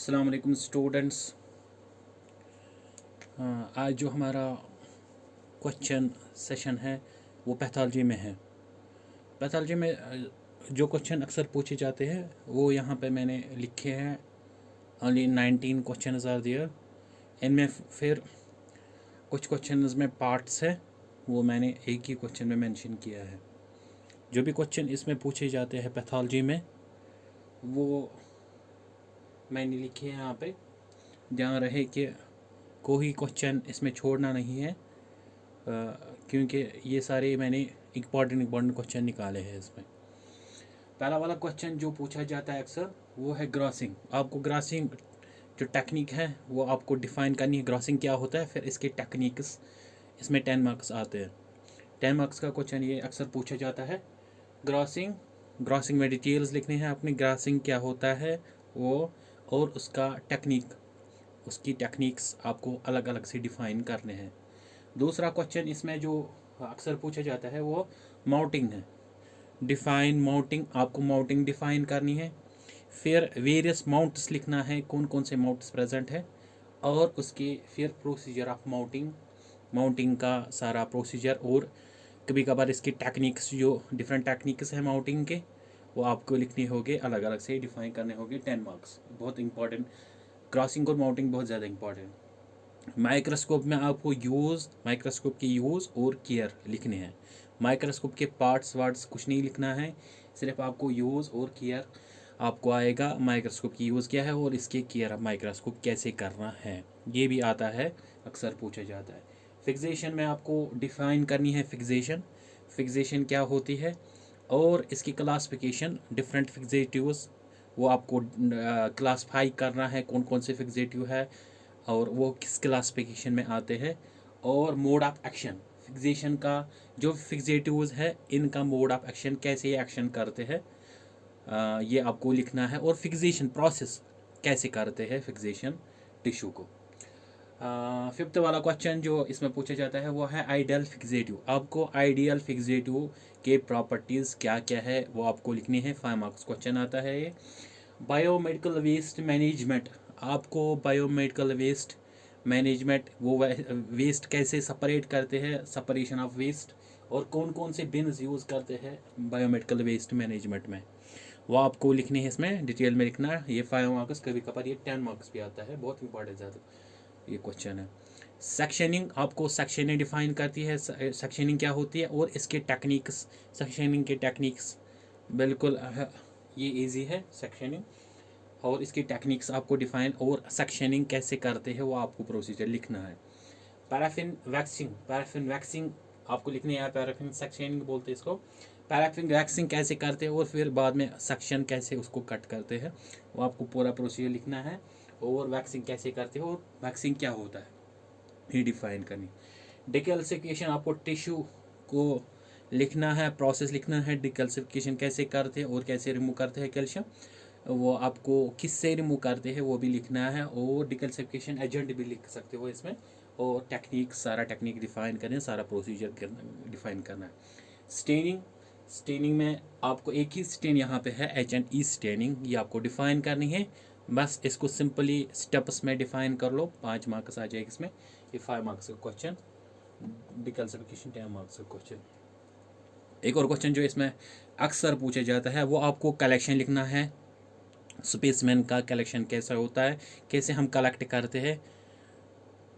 अस्सलाम वालेकुम स्टूडेंट्स। आज जो हमारा क्वेश्चन सेशन है वो पैथोलॉजी में है। पैथोलॉजी में जो क्वेश्चन अक्सर पूछे जाते हैं वो यहाँ पे मैंने लिखे हैं। Only 19 question are there. इनमें फिर कुछ क्वेश्चन में पार्ट्स है, वो मैंने एक ही क्वेश्चन में मेंशन किया है। जो भी क्वेश्चन इसमें पूछे जाते हैं पैथोलॉजी में वो मैंने लिखे हैं यहाँ पे। ध्यान रहे कि कोई क्वेश्चन इसमें छोड़ना नहीं है, क्योंकि ये सारे मैंने इम्पॉर्टेंट क्वेश्चन निकाले हैं इसमें। पहला वाला क्वेश्चन जो पूछा जाता है अक्सर वो है ग्रॉसिंग। आपको ग्रॉसिंग जो टेक्निक है वो आपको डिफ़ाइन करनी है। ग्रॉसिंग क्या होता है, फिर इसके टेक्निक्स, इसमें 10 मार्क्स आते हैं। 10 मार्क्स का क्वेश्चन ये अक्सर पूछा जाता है। ग्रॉसिंग में डिटेल्स लिखनी है अपनी, ग्रॉसिंग क्या होता है वो, और उसका टेक्निक, उसकी टेक्निक्स आपको अलग अलग से डिफ़ाइन करने हैं। दूसरा क्वेश्चन इसमें जो अक्सर पूछा जाता है वो माउंटिंग है। डिफ़ाइन माउंटिंग, आपको माउंटिंग डिफ़ाइन करनी है। फिर वेरियस माउंट्स लिखना है, कौन कौन से माउंट्स प्रेजेंट है, और उसके फिर प्रोसीजर ऑफ माउंटिंग का सारा प्रोसीजर, और कभी कभार इसकी टेक्निक्स, जो डिफरेंट टेक्निक्स हैं माउंटिंग के, वो आपको लिखने होंगे, अलग अलग से डिफ़ाइन करने होंगे। 10 मार्क्स बहुत इंपॉर्टेंट। क्रॉसिंग और माउंटिंग बहुत ज़्यादा इंपॉर्टेंट। माइक्रोस्कोप में आपको माइक्रोस्कोप के यूज़ और केयर लिखने हैं। माइक्रोस्कोप के पार्ट्स वार्ट्स कुछ नहीं लिखना है, सिर्फ आपको यूज़ और केयर आपको आएगा। माइक्रोस्कोप की यूज़ क्या है और इसके केयर ऑफ माइक्रोस्कोप कैसे करना है, ये भी आता है, अक्सर पूछा जाता है। फिक्सेशन में आपको डिफ़ाइन करनी है फिक्सेशन क्या होती है, और इसकी क्लासिफिकेशन, डिफरेंट फिक्सेटिव्स, वो आपको क्लासफाई करना है, कौन कौन से फिक्सेटिव है और वो किस क्लासिफिकेशन में आते हैं। और मोड ऑफ एक्शन, फिक्सेशन का जो फिक्सेटिव्स है इनका मोड ऑफ एक्शन, कैसे ये एक्शन करते हैं, ये आपको लिखना है। और फिक्सेशन प्रोसेस कैसे करते हैं फिक्सेशन टिश्यू को। फिफ्थ वाला क्वेश्चन जो इसमें पूछा जाता है वो है आइडियल फिक्सेटिव। आपको आइडियल फिक्सेटिव के प्रॉपर्टीज़ क्या क्या है वो आपको लिखनी है। 5 मार्क्स क्वेश्चन आता है ये। बायोमेडिकल वेस्ट मैनेजमेंट, आपको बायोमेडिकल वेस्ट मैनेजमेंट, वो वेस्ट कैसे सेपरेट करते हैं, सेपरेशन ऑफ वेस्ट, और कौन कौन से बिन्स यूज़ करते हैं बायोमेडिकल वेस्ट मैनेजमेंट में, वो आपको लिखनी है। इसमें डिटेल में लिखना है। ये 5 मार्क्स, कभी कभार ये 10 मार्क्स भी आता है, बहुत इंपॉर्टेंट ज़्यादा ये क्वेश्चन है। सेक्शनिंग, आपको सेक्शनिंग डिफाइन करती है, सेक्शनिंग क्या होती है और इसके टेक्निक्स, सेक्शनिंग के टेक्निक्स बिल्कुल ये इजी है सेक्शनिंग, और इसकी टेक्निक्स आपको डिफाइन, और सेक्शनिंग कैसे करते हैं वो आपको प्रोसीजर लिखना है। पैराफिन वैक्सिंग आपको लिखनी है। पैराफिन सेक्शनिंग बोलते हैं इसको। पैराफिन वैक्सिंग कैसे करते हैं और फिर बाद में सेक्शन कैसे उसको कट करते हैं, वो आपको पूरा प्रोसीजर लिखना है। और वैक्सिंग कैसे करते हो और वैक्सिंग क्या होता है ये डिफाइन करनी। डिकैल्सिफिकेशन, आपको टिश्यू को लिखना है, प्रोसेस लिखना है। डिकैल्सिफिकेशन कैसे करते हैं और कैसे रिमूव करते हैं कैल्शियम, वो आपको किससे रिमूव करते हैं वो भी लिखना है। और डिकैल्सिफिकेशन एजेंट भी लिख सकते हो इसमें। और टेक्निक, सारा टेक्निक डिफाइन करना है, सारा प्रोसीजर डिफाइन करना है। स्टेनिंग में आपको एक ही स्टेन यहाँ पे है, H&E स्टेनिंग, ये आपको डिफाइन करनी है। बस इसको सिंपली स्टेप्स में डिफाइन कर लो, 5 मार्क्स आ जाएगा इसमें। ये 5 मार्क्स का क्वेश्चन, डिकैल्सिफिकेशन 10 मार्क्स का क्वेश्चन। एक और क्वेश्चन जो इसमें अक्सर पूछा जाता है वो आपको कलेक्शन लिखना है। स्पेसमैन का कलेक्शन कैसा होता है, कैसे हम कलेक्ट करते हैं,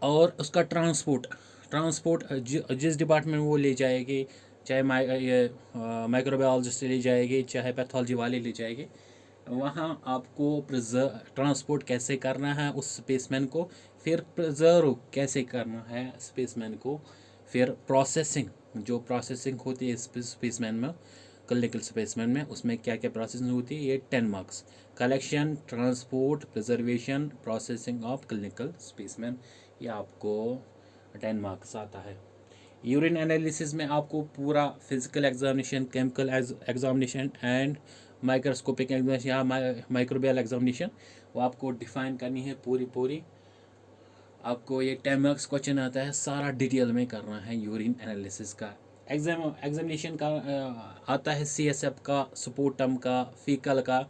और उसका ट्रांसपोर्ट जिस डिपार्टमेंट में वो ले जाएगी, चाहे माइक्रोबायोलॉजिस्ट ले जाएगी, चाहे पैथोलॉजी वाले ले जाएंगे, वहाँ आपको ट्रांसपोर्ट कैसे करना है उस स्पेसमैन को, फिर प्रिजर्व कैसे करना है स्पेसमैन को, फिर प्रोसेसिंग, जो प्रोसेसिंग होती है स्पेसमैन में, क्लिनिकल स्पेसमैन में, उसमें क्या क्या प्रोसेसिंग होती है, ये 10 marks. Collection, transport, preservation, processing of clinical spaceman, ये आपको 10 मार्क्स आता है। यूरिन एनालिसिस में आपको पूरा physical examination, chemical examination and microscopic examination या माइक्रोबियल एग्जामिनेशन, वो आपको डिफाइन करनी है पूरी। आपको ये 10 मार्क्स क्वेश्चन आता है, सारा डिटेल में करना है यूरिन एनालिसिस का। एग्जामिनेशन का आता है CSF का, स्पुटम का, फीकल का,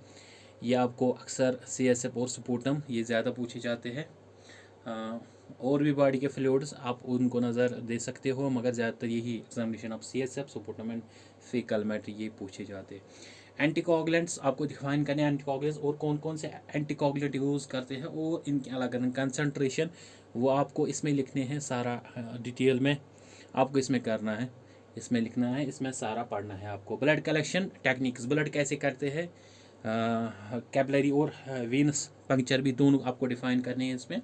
ये आपको अक्सर CSF और स्पूटम ये ज़्यादा पूछे जाते हैं। और भी बॉडी के फ्लूइड्स आप उनको नज़र दे सकते हो, मगर ज़्यादातर यही examination of CSF sputum and faecal matter ये पूछे जाते हैं। एंटीकोगुलेंट्स आपको डिफाइन करने हैं, एंटीकोगुलेंट्स और कौन कौन से एंटीकोगुलेंट यूज़ करते हैं और इनके अलग अलग कंसनट्रेशन वो आपको इसमें लिखने हैं सारा डिटेल में आपको इसमें करना है, इसमें लिखना है, इसमें सारा पढ़ना है आपको। ब्लड कलेक्शन टेक्निक्स, ब्लड कैसे करते हैं, कैपिलरी और वीनस पंक्चर भी दोनों आपको डिफाइन करने हैं इसमें।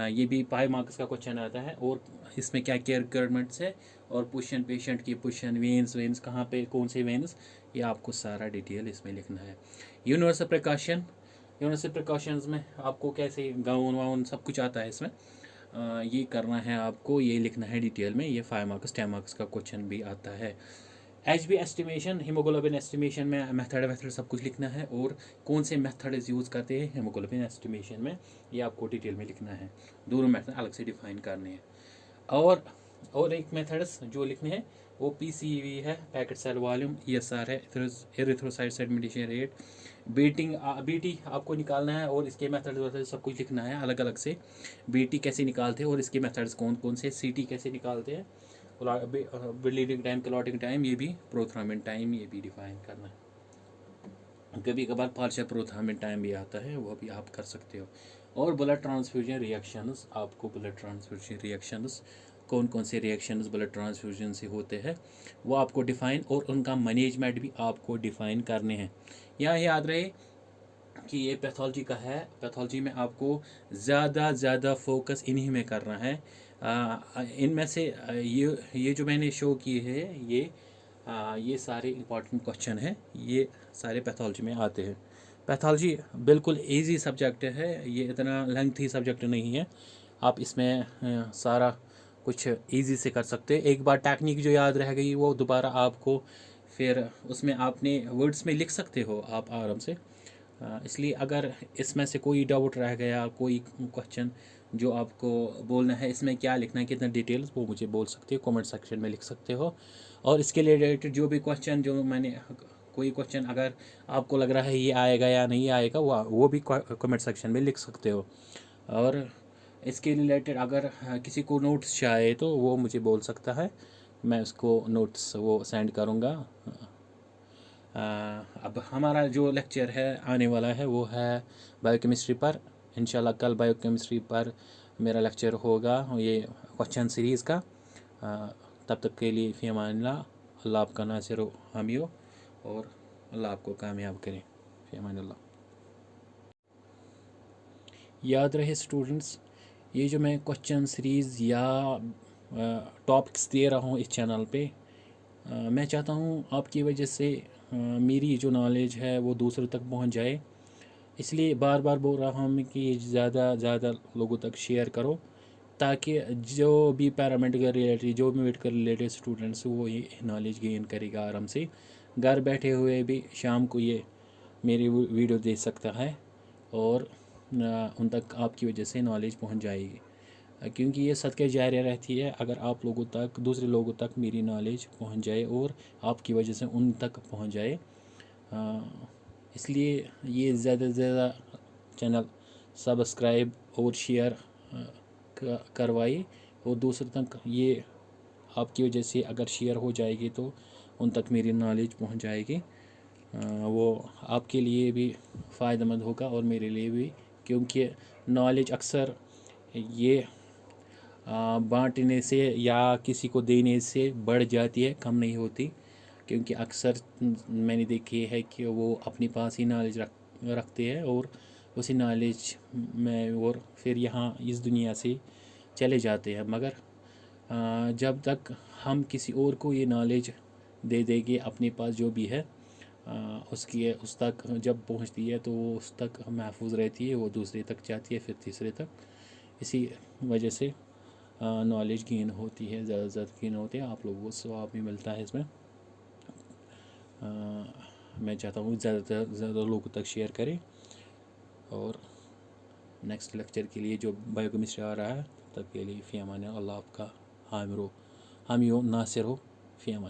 ये भी 5 मार्क्स का क्वेश्चन आता है। और इसमें क्या क्या रिक्वायरमेंट्स है और पोजीशन पेशेंट की पोजीशन, वेन्स कहाँ पे, कौन से वेन्स, ये आपको सारा डिटेल इसमें लिखना है। यूनिवर्सल प्रिकॉशंस में आपको कैसे गाउन वाउन सब कुछ आता है इसमें। ये करना है आपको, ये लिखना है डिटेल में। ये 5 मार्क्स 10 मार्क्स का क्वेश्चन भी आता है। HB एस्टिमेशन, हीमोग्लोबिन एस्टिमेशन में मेथड सब कुछ लिखना है और कौन से मेथड्स यूज़ करते हैं हीमोग्लोबिन एस्टिमेशन में, ये आपको डिटेल में लिखना है। दोनों मेथड अलग से डिफाइन करने हैं। और एक मेथड्स जो लिखने हैं वो PCV है, पैकेट सेल वॉल्यूम, ESR है, एरिथ्रोसाइट सेडिमेंटेशन रेट, BT आपको निकालना है और इसके मेथड सब कुछ लिखना है अलग अलग से। BT कैसे निकालते हैं और इसके मेथड्स कौन कौन से, CT कैसे निकालते हैं, ब्लीडिंग टाइम, क्लॉटिंग टाइम, ये भी प्रोथ्रामिन टाइम, ये भी डिफाइन करना है। कभी कभार पार्शियल प्रोथ्रामिन टाइम भी आता है, वो भी आप कर सकते हो। और ब्लड ट्रांसफ्यूजन रिएक्शंस, आपको ब्लड ट्रांसफ्यूजन रिएक्शंस कौन कौन से रिएक्शंस ब्लड ट्रांसफ्यूजन से होते हैं वो आपको डिफ़ाइन, और उनका मैनेजमेंट भी आपको डिफ़ाइन करने हैं। यहाँ याद रहे कि ये पैथोलॉजी का है, पैथोलॉजी में आपको ज़्यादा फोकस इन्हीं में करना है। इनमें से ये जो मैंने शो किए हैं ये सारे इंपॉर्टेंट क्वेश्चन हैं, ये सारे पैथोलॉजी में आते हैं। पैथोलॉजी बिल्कुल इजी सब्जेक्ट है, ये इतना लेंथी सब्जेक्ट नहीं है। आप इसमें सारा कुछ इजी से कर सकते हैं। एक बार टेक्निक जो याद रह गई वो दोबारा आपको फिर उसमें आपने वर्ड्स में लिख सकते हो आप आराम से। इसलिए अगर इसमें से कोई डाउट रह गया, कोई क्वेश्चन जो आपको बोलना है इसमें क्या लिखना है, कितना डिटेल्स, वो मुझे बोल सकते हो, कमेंट सेक्शन में लिख सकते हो। और इसके रिलेटेड जो भी क्वेश्चन जो मैंने, कोई क्वेश्चन अगर आपको लग रहा है ये आएगा या नहीं आएगा, वो भी कमेंट सेक्शन में लिख सकते हो। और इसके रिलेटेड अगर किसी को नोट्स चाहिए तो वो मुझे बोल सकता है, मैं उसको नोट्स वो सेंड करूँगा। अब हमारा जो लेक्चर है आने वाला है वो है बायोकेमिस्ट्री पर। इंशाल्लाह कल बायोकेमिस्ट्री पर मेरा लेक्चर होगा, ये क्वेश्चन सीरीज़ का। तब तक के लिए फ़ी अमानिल्लाह, अल्लाह आपका नासिर व हामी हो और अल्लाह आपको कामयाब करें। फ़ी अमानिल्लाह। याद रहे स्टूडेंट्स, ये जो मैं क्वेश्चन सीरीज़ या टॉपिक्स दे रहा हूँ इस चैनल पे, मैं चाहता हूँ आपकी वजह से मेरी जो नॉलेज है वो दूसरों तक पहुँच जाए। इसलिए बार बार बोल रहा हूँ कि ज़्यादा लोगों तक शेयर करो, ताकि जो भी पैरामेडिकल रिलेटेड, जो भी मेडिकल रिलेटेड स्टूडेंट्स वो ये नॉलेज गेन करेगा आराम से, घर बैठे हुए भी शाम को ये मेरी वीडियो देख सकता है और उन तक आपकी वजह से नॉलेज पहुंच जाएगी। क्योंकि ये सदके जारी रहती है अगर आप लोगों तक, दूसरे लोगों तक मेरी नॉलेज पहुंच जाए और आपकी वजह से उन तक पहुंच जाए। इसलिए ये ज़्यादा से ज़्यादा चैनल सब्सक्राइब और शेयर करवाइए और दूसरे तक ये आपकी वजह से अगर शेयर हो जाएगी तो उन तक मेरी नॉलेज पहुंच जाएगी। वो आपके लिए भी फ़ायदेमंद होगा और मेरे लिए भी, क्योंकि नॉलेज अक्सर ये बांटने से या किसी को देने से बढ़ जाती है, कम नहीं होती। क्योंकि अक्सर मैंने देखी है कि वो अपने पास ही नॉलेज रखते हैं और उसी नॉलेज में और फिर यहाँ इस दुनिया से चले जाते हैं। मगर जब तक हम किसी और को ये नॉलेज दे देंगे अपने पास जो भी है, उस तक जब पहुँचती है तो वो उस तक महफूज रहती है, वो दूसरे तक जाती है, फिर तीसरे तक। इसी वजह से नॉलेज गेन होती है, ज़्यादा से ज़्यादा गेन होती है, आप लोगों को सवाब भी मिलता है इसमें। मैं चाहता हूँ ज़्यादा से ज़्यादा लोगों तक शेयर करें। और नेक्स्ट लेक्चर के लिए जो बायोकेमिस्ट्री आ रहा है तब तक के लिए फ़ी अमान अल्लाह आपका हामी हो नासिर हो। फ़ी अमान।